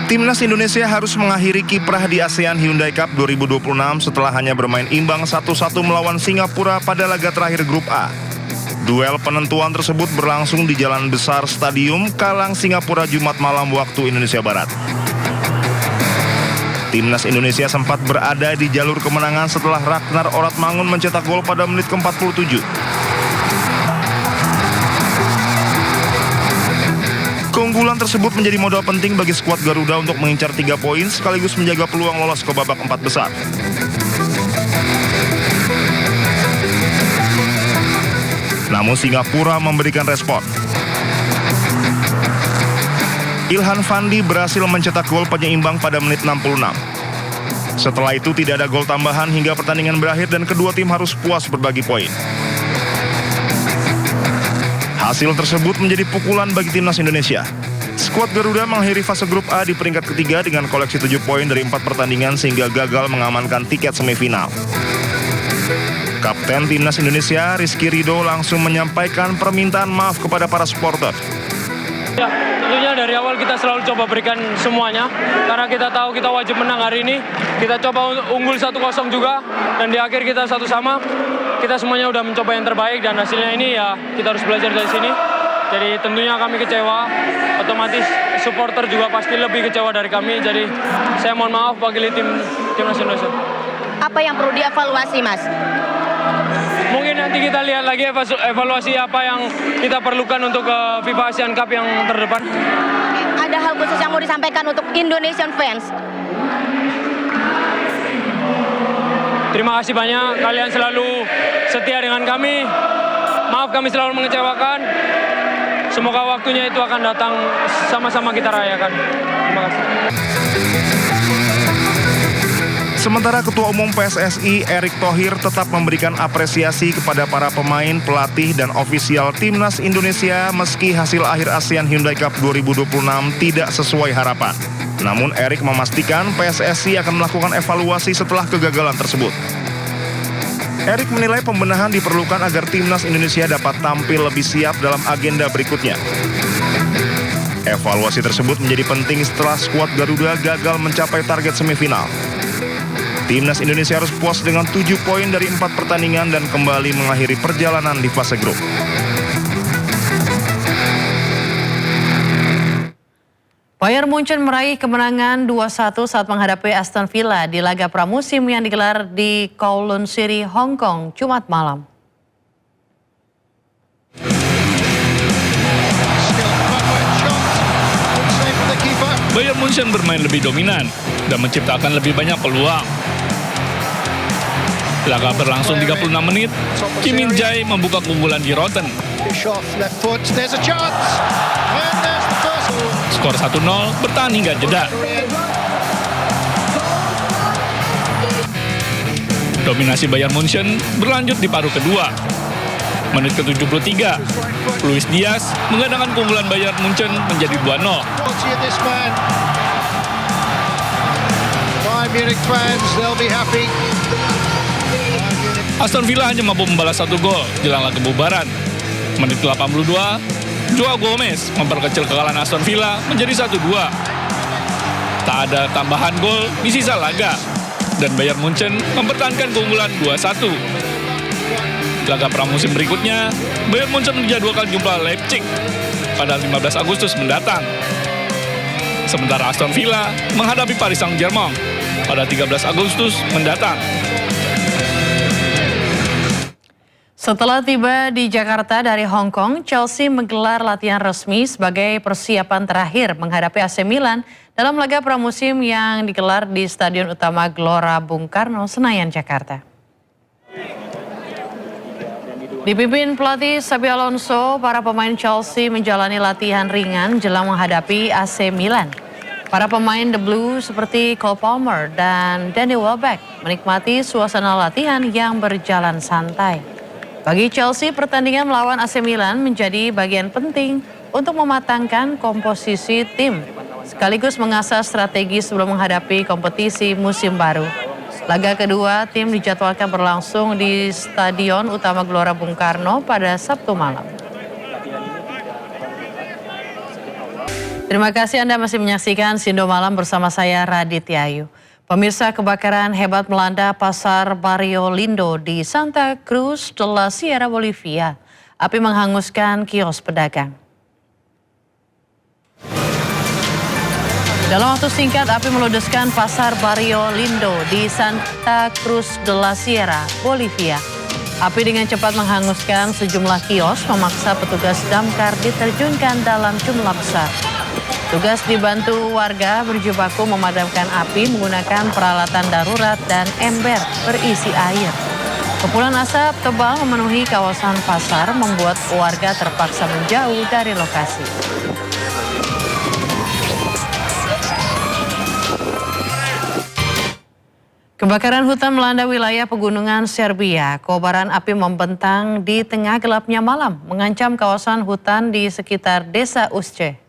Timnas Indonesia harus mengakhiri kiprah di ASEAN Hyundai Cup 2026 setelah hanya bermain imbang 1-1 melawan Singapura pada laga terakhir Grup A. Duel penentuan tersebut berlangsung di Jalan Besar Stadium Kalang, Singapura, Jumat malam waktu Indonesia Barat. Timnas Indonesia sempat berada di jalur kemenangan setelah Ragnar Oratmangun mencetak gol pada menit ke-47. Keunggulan tersebut menjadi modal penting bagi skuad Garuda untuk mengincar 3 poin sekaligus menjaga peluang lolos ke babak 4 besar. Namun Singapura memberikan respon. Ilhan Fandi berhasil mencetak gol penyeimbang pada menit 66. Setelah itu tidak ada gol tambahan hingga pertandingan berakhir dan kedua tim harus puas berbagi poin. Hasil tersebut menjadi pukulan bagi Timnas Indonesia. Skuad Garuda mengakhiri fase grup A di peringkat ketiga dengan koleksi 7 poin dari 4 pertandingan sehingga gagal mengamankan tiket semifinal. Kapten Timnas Indonesia Rizky Ridho langsung menyampaikan permintaan maaf kepada para supporter. Ya, tentunya dari awal kita selalu coba berikan semuanya karena kita tahu kita wajib menang hari ini. Kita coba unggul 1-0 juga dan di akhir kita 1-1. Kita semuanya udah mencoba yang terbaik dan hasilnya ini ya kita harus belajar dari sini. Jadi tentunya kami kecewa, otomatis supporter juga pasti lebih kecewa dari kami. Jadi saya mohon maaf wakili Timnas Indonesia. Apa yang perlu dievaluasi, Mas? Mungkin nanti kita kita lihat lagi evaluasi apa yang kita perlukan untuk FIFA Asian Cup yang terdepan. Ada hal khusus yang mau disampaikan untuk Indonesian fans? Terima kasih banyak, kalian selalu setia dengan kami. Maaf kami selalu mengecewakan. Semoga waktunya itu akan datang, sama-sama kita rayakan. Terima kasih. Sementara Ketua Umum PSSI Erick Thohir tetap memberikan apresiasi kepada para pemain, pelatih, dan ofisial Timnas Indonesia meski hasil akhir ASEAN Hyundai Cup 2026 tidak sesuai harapan. Namun Erick memastikan PSSI akan melakukan evaluasi setelah kegagalan tersebut. Erick menilai pembenahan diperlukan agar Timnas Indonesia dapat tampil lebih siap dalam agenda berikutnya. Evaluasi tersebut menjadi penting setelah skuad Garuda gagal mencapai target semifinal. Timnas Indonesia harus puas dengan 7 poin dari 4 pertandingan dan kembali mengakhiri perjalanan di fase grup. Bayern Munchen meraih kemenangan 2-1 saat menghadapi Aston Villa di laga pramusim yang digelar di Kowloon City, Hong Kong, Jumat malam. Bayern Munchen bermain lebih dominan dan menciptakan lebih banyak peluang. Laga berlangsung 36 menit, Kim Min-jae membuka keunggulan di Rotten. Skor 1-0 bertahan hingga jeda. Dominasi Bayern Munchen berlanjut di paruh kedua. Menit ke-73, Luis Diaz menggandakan keunggulan Bayern Munchen menjadi 2-0. Aston Villa hanya mampu membalas 1 gol jelang laga pembubaran. Menit ke-82, Joao Gomez memperkecil kekalahan Aston Villa menjadi 1-2. Tak ada tambahan gol di sisa laga, dan Bayern Munchen mempertahankan keunggulan 2-1. Laga pramusim berikutnya, Bayern Munchen dijadwalkan jumpa Leipzig pada 15 Agustus mendatang. Sementara Aston Villa menghadapi Paris Saint-Germain pada 13 Agustus mendatang. Setelah tiba di Jakarta dari Hong Kong, Chelsea menggelar latihan resmi sebagai persiapan terakhir menghadapi AC Milan dalam laga pramusim yang digelar di Stadion Utama Gelora Bung Karno, Senayan, Jakarta. Dipimpin pelatih Xabi Alonso, para pemain Chelsea menjalani latihan ringan jelang menghadapi AC Milan. Para pemain The Blue seperti Cole Palmer dan Danny Welbeck menikmati suasana latihan yang berjalan santai. Bagi Chelsea, pertandingan melawan AC Milan menjadi bagian penting untuk mematangkan komposisi tim, sekaligus mengasah strategi sebelum menghadapi kompetisi musim baru. Laga kedua, tim dijadwalkan berlangsung di Stadion Utama Gelora Bung Karno pada Sabtu malam. Terima kasih Anda masih menyaksikan Sindo Malam bersama saya Raditya Ayu. Pemirsa, kebakaran hebat melanda pasar Barrio Lindo di Santa Cruz de la Sierra, Bolivia. Api menghanguskan kios pedagang. Dalam waktu singkat, api meludeskan pasar Barrio Lindo di Santa Cruz de la Sierra, Bolivia. Api dengan cepat menghanguskan sejumlah kios, memaksa petugas damkar diterjunkan dalam jumlah besar. Tugas dibantu warga berjibaku memadamkan api menggunakan peralatan darurat dan ember berisi air. Kepulan asap tebal memenuhi kawasan pasar membuat warga terpaksa menjauh dari lokasi. Kebakaran hutan melanda wilayah pegunungan Serbia. Kobaran api membentang di tengah gelapnya malam, mengancam kawasan hutan di sekitar desa Usce.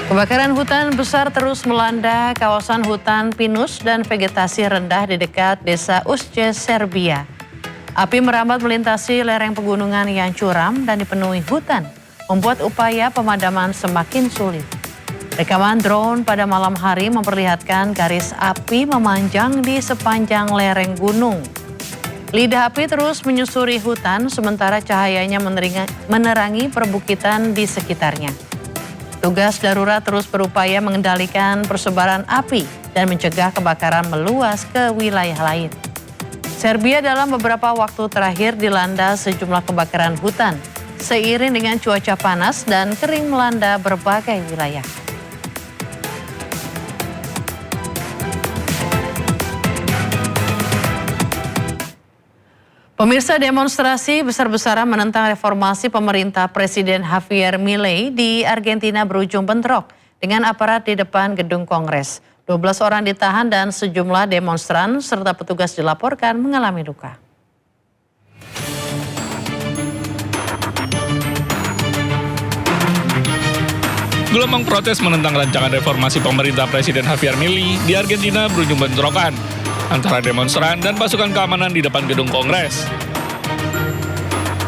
Kebakaran hutan besar terus melanda kawasan hutan pinus dan vegetasi rendah di dekat desa Usce, Serbia. Api merambat melintasi lereng pegunungan yang curam dan dipenuhi hutan, membuat upaya pemadaman semakin sulit. Rekaman drone pada malam hari memperlihatkan garis api memanjang di sepanjang lereng gunung. Lidah api terus menyusuri hutan sementara cahayanya menerangi perbukitan di sekitarnya. Tugas darurat terus berupaya mengendalikan persebaran api dan mencegah kebakaran meluas ke wilayah lain. Serbia dalam beberapa waktu terakhir dilanda sejumlah kebakaran hutan, seiring dengan cuaca panas dan kering melanda berbagai wilayah. Pemirsa, demonstrasi besar-besaran menentang reformasi pemerintah Presiden Javier Milei di Argentina berujung bentrok dengan aparat di depan gedung Kongres. 12 orang ditahan dan sejumlah demonstran serta petugas dilaporkan mengalami luka. Gelombang protes menentang rancangan reformasi pemerintah Presiden Javier Milei di Argentina berujung bentrokan antara demonstran dan pasukan keamanan di depan gedung Kongres.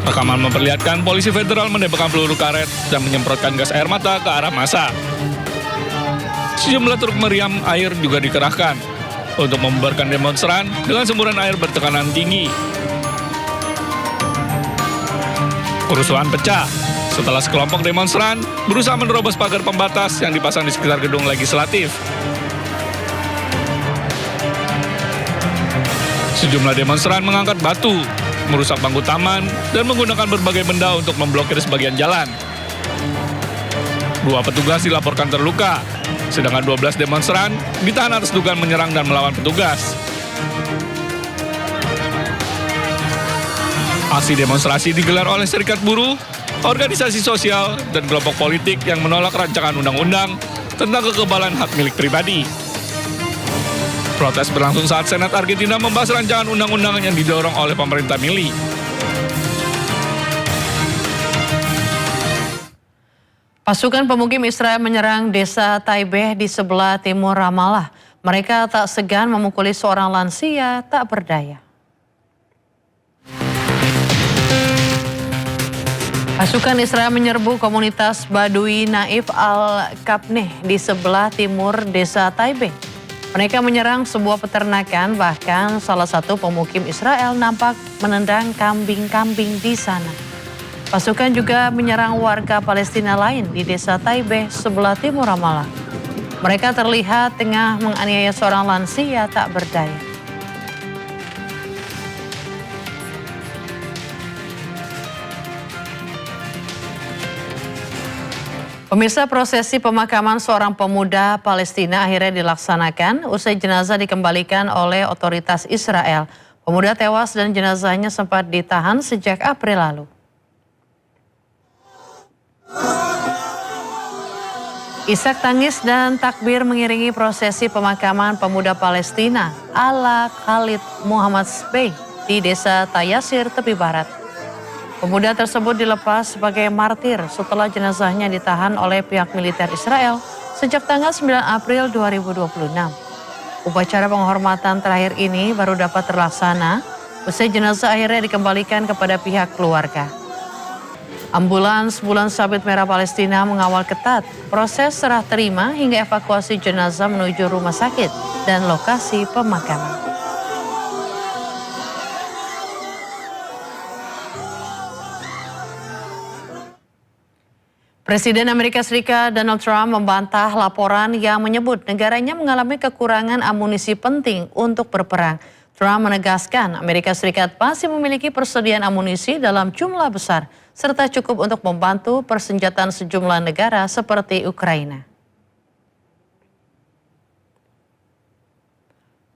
Rekaman memperlihatkan polisi federal menembakkan peluru karet dan menyemprotkan gas air mata ke arah massa. Sejumlah truk meriam air juga dikerahkan untuk membubarkan demonstran dengan semburan air bertekanan tinggi. Kerusuhan pecah setelah sekelompok demonstran berusaha menerobos pagar pembatas yang dipasang di sekitar gedung legislatif. Sejumlah demonstran mengangkat batu, merusak bangku taman, dan menggunakan berbagai benda untuk memblokir sebagian jalan. 2 petugas dilaporkan terluka, sedangkan 12 demonstran ditahan atas dugaan menyerang dan melawan petugas. Aksi demonstrasi digelar oleh serikat buruh, organisasi sosial, dan kelompok politik yang menolak rancangan undang-undang tentang kekebalan hak milik pribadi. Protes berlangsung saat Senat Argentina membahas rancangan undang-undang yang didorong oleh pemerintah Milei. Pasukan pemukim Israel menyerang desa Taibeh di sebelah timur Ramallah. Mereka tak segan memukuli seorang lansia tak berdaya. Pasukan Israel menyerbu komunitas Badui Naif Al-Kabneh di sebelah timur desa Taibeh. Mereka menyerang sebuah peternakan, bahkan salah satu pemukim Israel nampak menendang kambing-kambing di sana. Pasukan juga menyerang warga Palestina lain di desa Taibeh sebelah timur Ramallah. Mereka terlihat tengah menganiaya seorang lansia tak berdaya. Pemirsa, prosesi pemakaman seorang pemuda Palestina akhirnya dilaksanakan usai jenazah dikembalikan oleh otoritas Israel. Pemuda tewas dan jenazahnya sempat ditahan sejak April lalu. Isak tangis dan takbir mengiringi prosesi pemakaman pemuda Palestina ala Khalid Muhammad Sbey di desa Tayasir, tepi barat. Pemuda tersebut dilepas sebagai martir setelah jenazahnya ditahan oleh pihak militer Israel sejak tanggal 9 April 2026. Upacara penghormatan terakhir ini baru dapat terlaksana usai jenazah akhirnya dikembalikan kepada pihak keluarga. Ambulans Bulan Sabit Merah Palestina mengawal ketat proses serah terima hingga evakuasi jenazah menuju rumah sakit dan lokasi pemakaman. Presiden Amerika Serikat Donald Trump membantah laporan yang menyebut negaranya mengalami kekurangan amunisi penting untuk berperang. Trump menegaskan Amerika Serikat masih memiliki persediaan amunisi dalam jumlah besar serta cukup untuk membantu persenjataan sejumlah negara seperti Ukraina.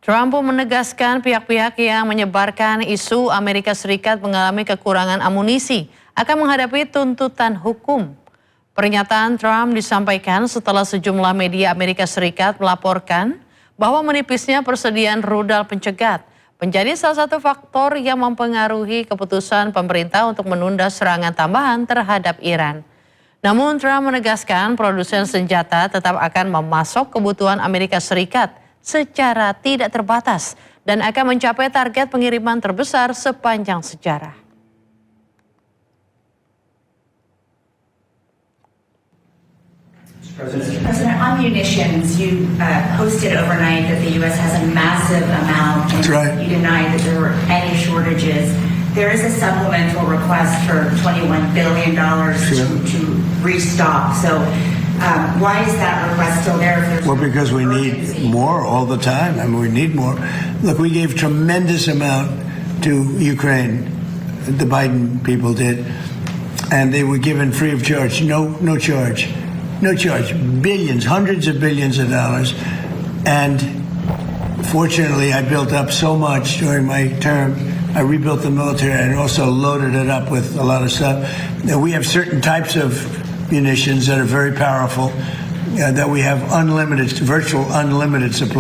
Trump pun menegaskan pihak-pihak yang menyebarkan isu Amerika Serikat mengalami kekurangan amunisi akan menghadapi tuntutan hukum. Pernyataan Trump disampaikan setelah sejumlah media Amerika Serikat melaporkan bahwa menipisnya persediaan rudal pencegat menjadi salah satu faktor yang mempengaruhi keputusan pemerintah untuk menunda serangan tambahan terhadap Iran. Namun Trump menegaskan produsen senjata tetap akan memasok kebutuhan Amerika Serikat secara tidak terbatas dan akan mencapai target pengiriman terbesar sepanjang sejarah. President, on munitions, you posted overnight that the U.S. has a massive amount. And you denied that there were any shortages. There is a supplemental request for $21 billion to restock. So why is that request still there? Well, because we need more all the time. I mean, we need more. Look, we gave tremendous amount to Ukraine. The Biden people did. And they were given free of charge, no charge. No charge. Billions, hundreds of billions of dollars. And fortunately, I built up so much during my term. I rebuilt the military and also loaded it up with a lot of stuff. Now, we have certain types of munitions that are very powerful, that we have unlimited, virtual unlimited supply.